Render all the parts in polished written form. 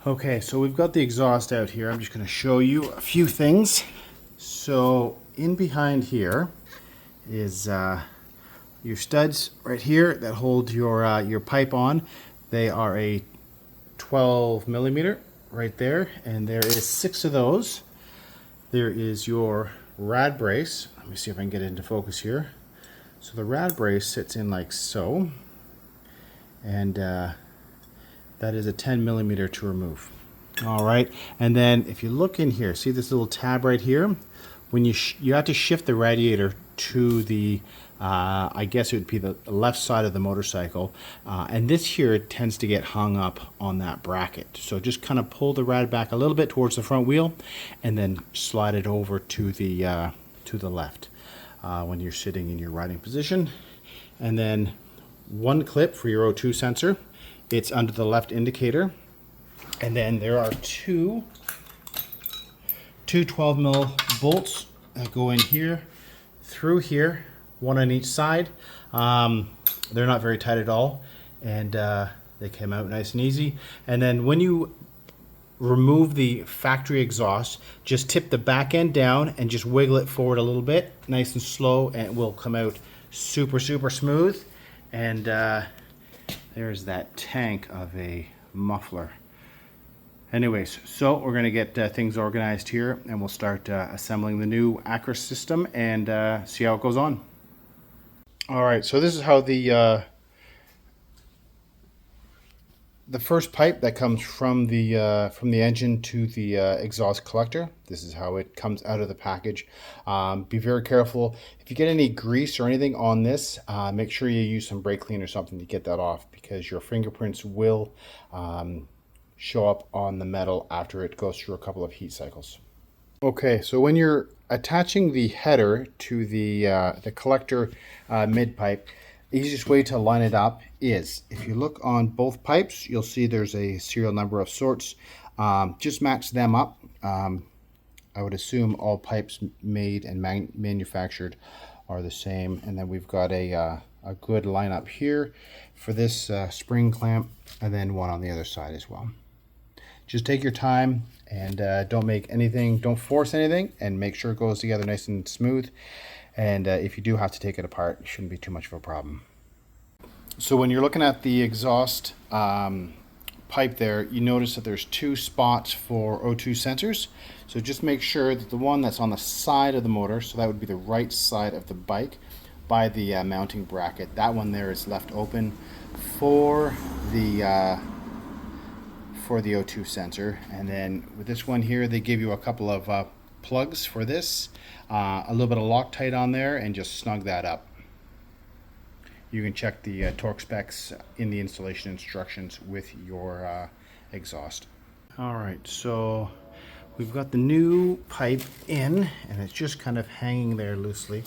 Okay, so we've got the exhaust out here. I'm just going to show you a few things. So in behind here is your studs right here that hold your pipe on. They are a 12 millimeter right there, and there is 6 of those. There is your rad brace. Let me see if I can get it into focus here. So the rad brace sits in like so, and that is a 10 millimeter to remove. All right, and then if you look in here, see this little tab right here? When you have to shift the radiator to the, I guess it would be the left side of the motorcycle, and this here tends to get hung up on that bracket. So just kind of pull the rad back a little bit towards the front wheel, and then slide it over to the left when you're sitting in your riding position. And then one clip for your O2 sensor. It's under the left indicator, and then there are two 12 mil bolts that go in here, through here, one on each side. They're not very tight at all, and they came out nice and easy. And then when you remove the factory exhaust, just tip the back end down and just wiggle it forward a little bit, nice and slow, and it will come out super smooth. And there's that tank of a muffler. Anyways, so we're going to get things organized here, and we'll start assembling the new Acra system and see how it goes on. All right, so this is how the first pipe that comes from the engine to the exhaust collector. This is how it comes out of the package. Be very careful. If you get any grease or anything on this, make sure you use some brake clean or something to get that off, because your fingerprints will show up on the metal after it goes through a couple of heat cycles. Okay, so when you're attaching the header to the collector mid pipe, the easiest way to line it up is, if you look on both pipes, you'll see there's a serial number of sorts. Just match them up. I would assume all pipes made and manufactured are the same. And then we've got a good lineup here for this spring clamp, and then one on the other side as well. Just take your time and don't force anything, and make sure it goes together nice and smooth. And if you do have to take it apart, it shouldn't be too much of a problem. So when you're looking at the exhaust pipe there, you notice that there's 2 spots for O2 sensors. So just make sure that the one that's on the side of the motor, so that would be the right side of the bike by the mounting bracket, that one there is left open for the O2 sensor. And then with this one here, they give you a couple of plugs for this, a little bit of Loctite on there, and just snug that up. You can check the torque specs in the installation instructions with your exhaust. All right, so we've got the new pipe in, and it's just kind of hanging there loosely.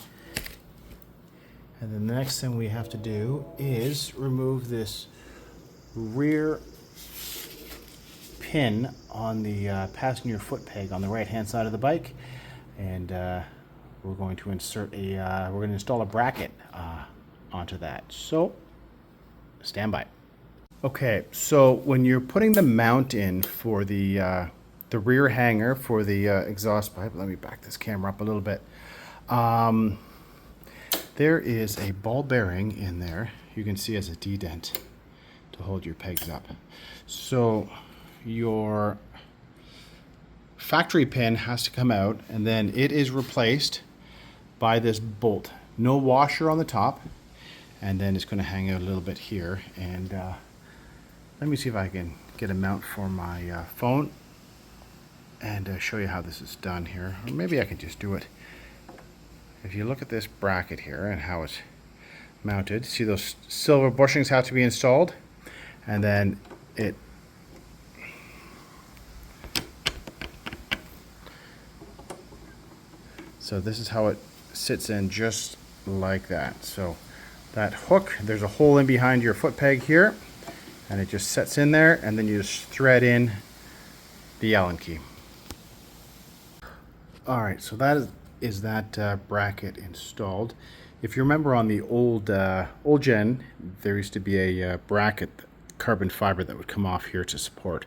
And then the next thing we have to do is remove this rear pin on the passenger foot peg on the right hand side of the bike, and we're going to install a bracket onto that. So stand by. Okay, so when you're putting the mount in for the rear hanger for the exhaust pipe, let me back this camera up a little bit. There is a ball bearing in there. You can see as a D-dent to hold your pegs up. So your factory pin has to come out, and then it is replaced by this bolt. No washer on the top, and then it's going to hang out a little bit here. And let me see if I can get a mount for my phone and show you how this is done here. Or maybe I can just do it. If you look at this bracket here and how it's mounted, see those silver bushings have to be installed, and then it so this is how it sits in, just like that. So that hook, there's a hole in behind your foot peg here, and it just sets in there, and then you just thread in the Allen key. All right, so that is that bracket installed. If you remember on the old gen, there used to be a bracket, carbon fiber, that would come off here to support.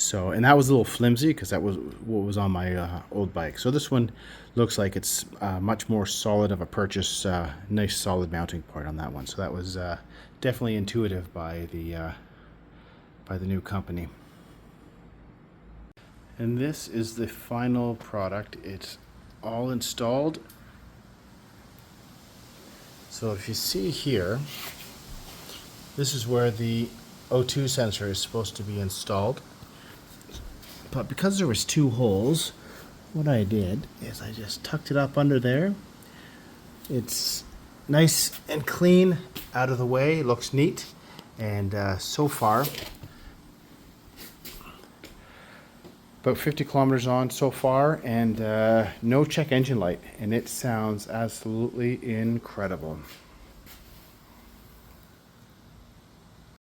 So, and that was a little flimsy because that was what was on my old bike. So this one looks like it's much more solid of a purchase. Nice solid mounting part on that one. So that was definitely intuitive by the new company. And this is the final product. It's all installed. So if you see here, this is where the O2 sensor is supposed to be installed. But because there was 2 holes, what I did is I just tucked it up under there. It's nice and clean out of the way. It looks neat. And so far, about 50 kilometers on so far, and no check engine light. And it sounds absolutely incredible.